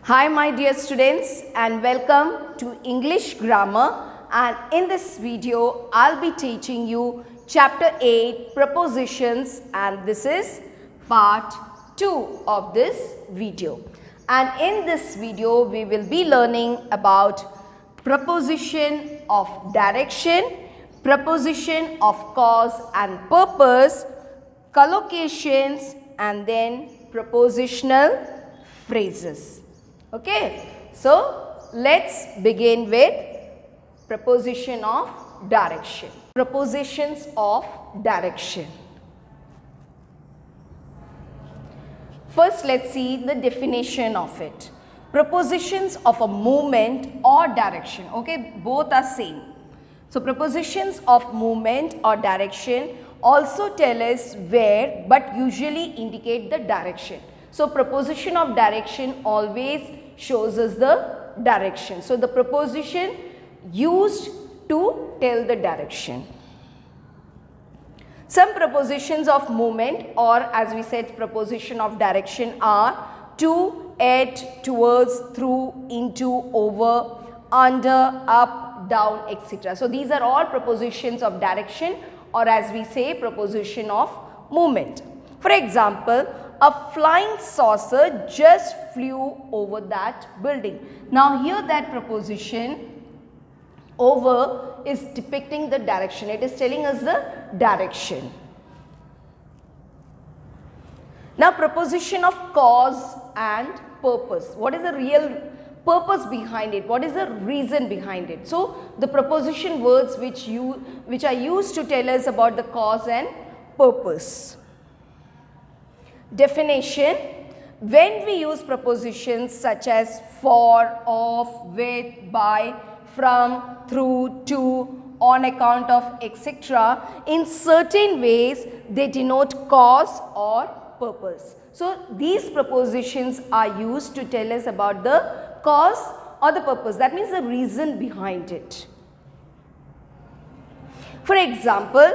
Hi my dear students and welcome to English Grammar, and in this video I'll be teaching you chapter 8 prepositions, and this is part 2 of this video. And in this video we will be learning about preposition of direction, preposition of cause and purpose, collocations, and then prepositional phrases. Okay, so let's begin with preposition of direction. Prepositions of direction. First, let's see the definition of it. Prepositions of a movement or direction. Okay, both are same. So prepositions of movement or direction also tell us where, but usually indicate the direction. So preposition of direction always shows us the direction. So the preposition used to tell the direction. Some prepositions of movement, or as we said preposition of direction, are to, at, towards, through, into, over, under, up, down, etc. So these are all prepositions of direction, or as we say preposition of movement. For example, a flying saucer just flew over that building. Now here that preposition over is depicting the direction. It is telling us the direction. Now preposition of cause and purpose. What is the real purpose behind it? What is the reason behind it? So the preposition words which are used to tell us about the cause and purpose. Definition: when we use prepositions such as for, of, with, by, from, through, to, on account of, etc., in certain ways they denote cause or purpose. So these prepositions are used to tell us about the cause or the purpose. That means the reason behind it. For example,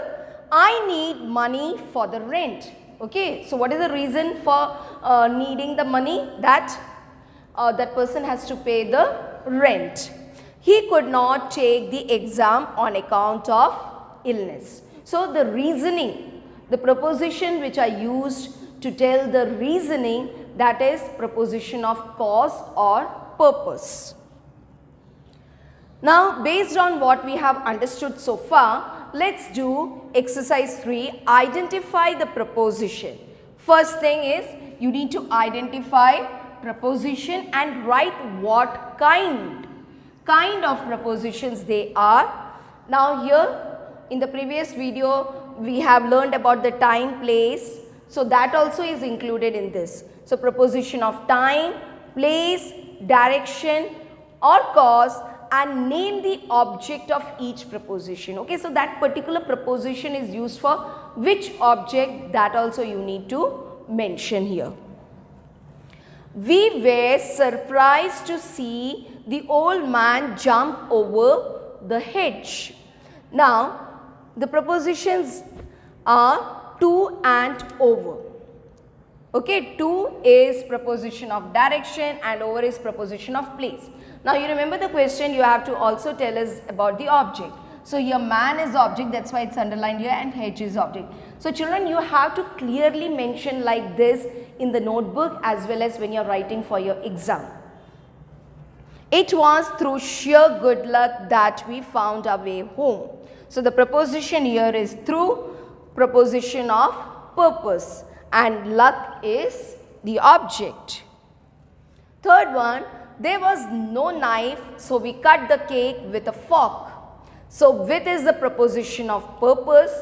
I need money for the rent. Okay, so what is the reason for needing the money? That that person has to pay the rent. He could not take the exam on account of illness. So the reasoning, the preposition which are used to tell the reasoning, that is preposition of cause or purpose. Now based on what we have understood so far, let's do exercise 3, identify the preposition. First thing is you need to identify preposition and write what kind of prepositions they are. Now here in the previous video we have learned about the time, place. So that also is included in this. So preposition of time, place, direction or cause, and name the object of each preposition. Okay, so that particular preposition is used for which object, that also you need to mention here. We were surprised to see the old man jump over the hedge. Now the prepositions are to and over. Okay, to is preposition of direction and over is preposition of place. Now you remember the question, you have to also tell us about the object. So here man is object, that's why it's underlined here, and hedge is object. So children, you have to clearly mention like this in the notebook as well as when you are writing for your exam. It was through sheer good luck that we found our way home. So the preposition here is through, preposition of purpose, and luck is the object. Third one, there was no knife, so we cut the cake with a fork. So with is the preposition of purpose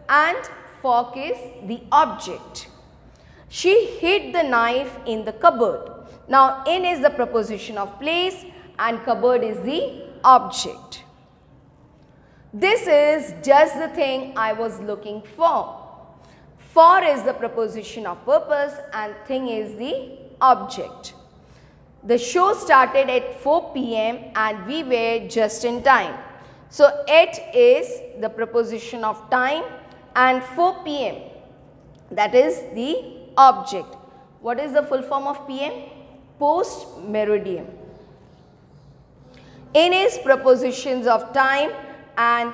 and fork is the object. She hid the knife in the cupboard. Now in is the preposition of place and cupboard is the object. This is just the thing I was looking for. For is the preposition of purpose and thing is the object. The show started at 4 p.m. and we were just in time. So at is the preposition of time and 4 p.m. that is the object. What is the full form of p.m.? post meridiem. In is prepositions of time, and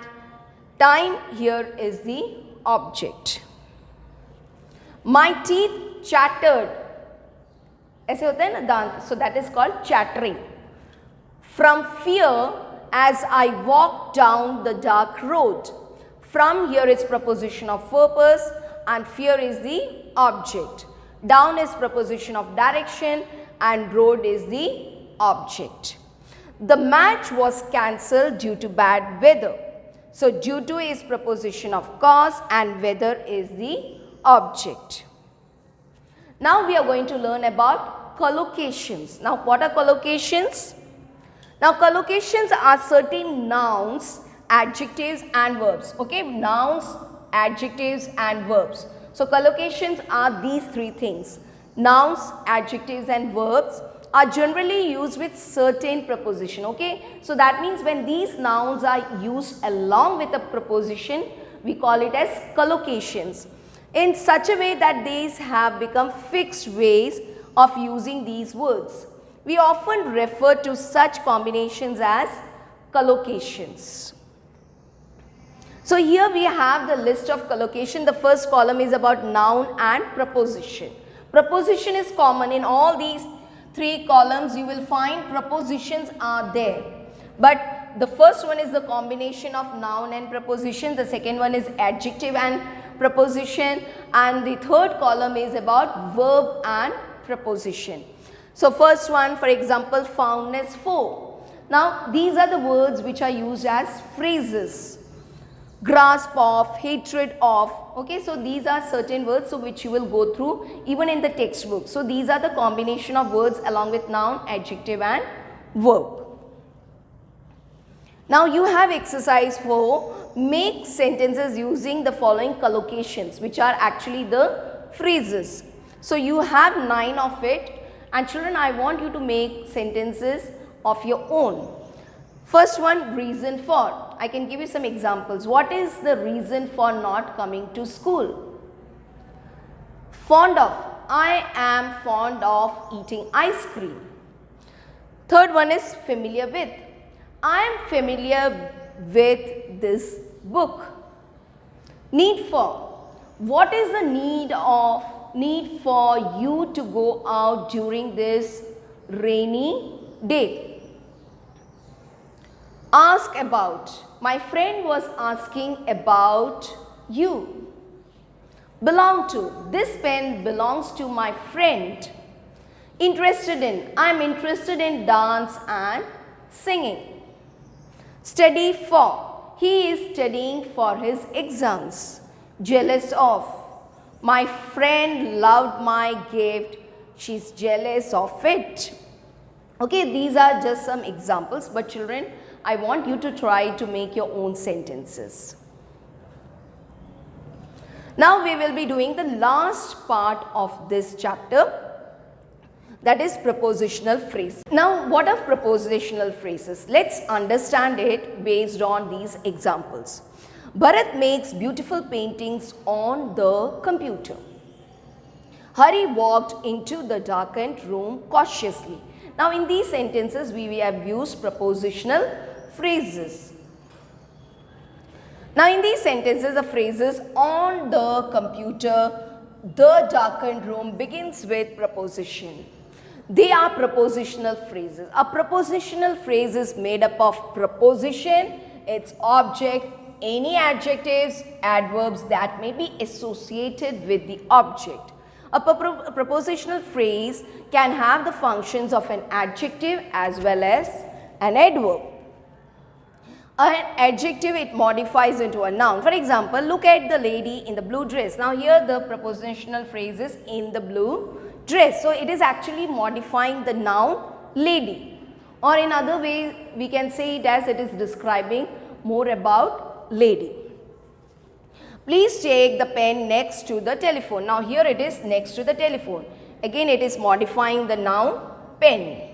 time here is the object. My teeth chattered. ऐसे होता है ना दांत, so that is called chattering. From fear as I walked down the dark road. From here is preposition of purpose and fear is the object. Down is preposition of direction and road is the object. The match was cancelled due to bad weather. So due to is preposition of cause and weather is the object. Now we are going to learn about collocations. Now what are collocations? Now collocations are certain nouns, adjectives and verbs. Okay, nouns, adjectives and verbs. So collocations are these three things. Nouns, adjectives and verbs are generally used with certain preposition. Okay, so that means when these nouns are used along with a preposition, we call it as collocations, in such a way that these have become fixed ways of using these words. We often refer to such combinations as collocations. So here we have the list of collocation. The first column is about noun and preposition. Preposition is common in all these three columns. You will find prepositions are there, but the first one is the combination of noun and preposition, the second one is adjective and preposition, and the third column is about verb and preposition. So first one, for example, fondness for. Now these are the words which are used as phrases. Grasp of, hatred of. Okay, so these are certain words so which you will go through even in the textbook. So these are the combination of words along with noun, adjective and verb. Now you have exercise 4. Make sentences using the following collocations, which are actually the phrases. So you have 9 of it, and children, I want you to make sentences of your own. First one, reason for. I can give you some examples. What is the reason for not coming to school? Fond of. I am fond of eating ice cream. Third one is familiar with. I am familiar with this book. Need for. What is the need for you to go out during this rainy day? Ask about. My friend was asking about you. Belong to. This pen belongs to my friend. Interested in. I am interested in dance and singing. Study for. He is studying for his exams. Jealous of. My friend loved my gift. She is jealous of it. Okay, these are just some examples, but children, I want you to try to make your own sentences. Now we will be doing the last part of this chapter, that is prepositional phrase. Now what are prepositional phrases? Let's understand it based on these examples. Bharat makes beautiful paintings on the computer. Hari walked into the darkened room cautiously. Now in these sentences we have used prepositional phrases. Now in these sentences the phrases on the computer, the darkened room begins with preposition. They are prepositional phrases. A prepositional phrase is made up of preposition, its object, any adjectives, adverbs that may be associated with the object. A prepositional phrase can have the functions of an adjective as well as an adverb. An adjective, it modifies into a noun. For example, look at the lady in the blue dress. Now here the prepositional phrase is in the blue dress. So it is actually modifying the noun lady, or in other way we can say it as it is describing more about lady. Please take the pen next to the telephone. Now here it is next to the telephone. Again it is modifying the noun pen.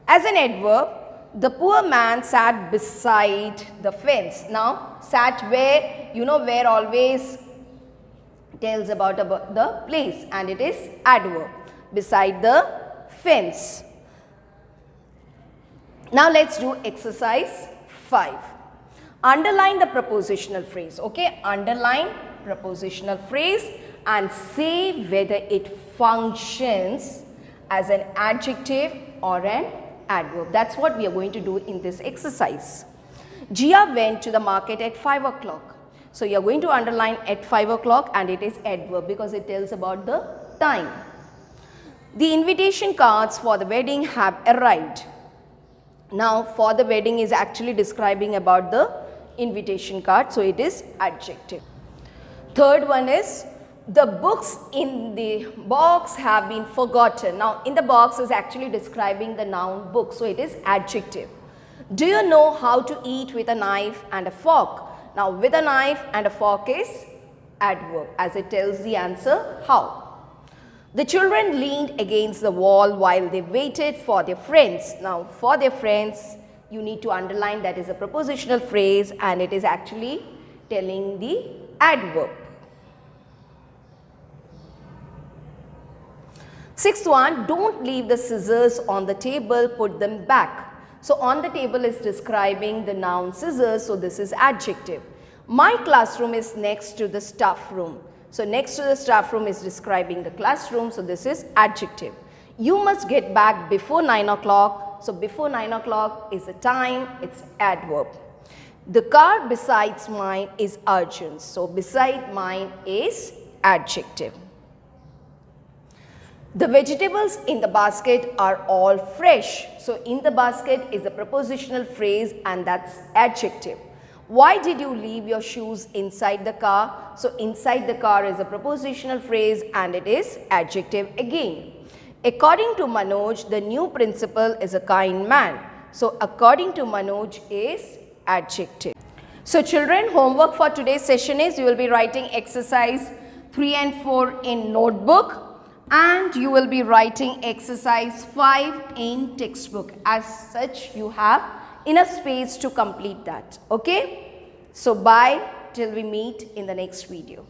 As an adverb, the poor man sat beside the fence. Now sat where? You know where always tells about the place, and it is adverb. Beside the fence. Now let's do exercise 5. Underline the prepositional phrase. Okay, underline prepositional phrase and say whether it functions as an adjective or an adverb. That's what we are going to do in this exercise. Jia went to the market at 5 o'clock. So you are going to underline at 5 o'clock and it is adverb because it tells about the time. The invitation cards for the wedding have arrived. Now for the wedding is actually describing about the invitation card, so it is adjective. Third one is the books in the box have been forgotten. Now in the box is actually describing the noun book, so it is adjective. Do you know how to eat with a knife and a fork? Now with a knife and a fork is adverb as it tells the answer how. The children leaned against the wall while they waited for their friends. Now for their friends you need to underline that is a prepositional phrase and it is actually telling the adverb. Sixth one, don't leave the scissors on the table, put them back. So on the table is describing the noun scissors, so this is adjective. My classroom is next to the staff room. So next to the staff room is describing the classroom, so this is adjective. You must get back before 9 o'clock. So before 9 o'clock is the time, it's adverb. The car besides mine is urgent. So beside mine is adjective. The vegetables in the basket are all fresh. So in the basket is a prepositional phrase and that's adjective. Why did you leave your shoes inside the car? So inside the car is a prepositional phrase and it is adjective again. According to Manoj, the new principal is a kind man. So according to Manoj is adjective. So children, homework for today's session is you will be writing exercise 3 and 4 in notebook and you will be writing exercise 5 in textbook. As such, you have enough space to complete that. Okay? So bye till we meet in the next video.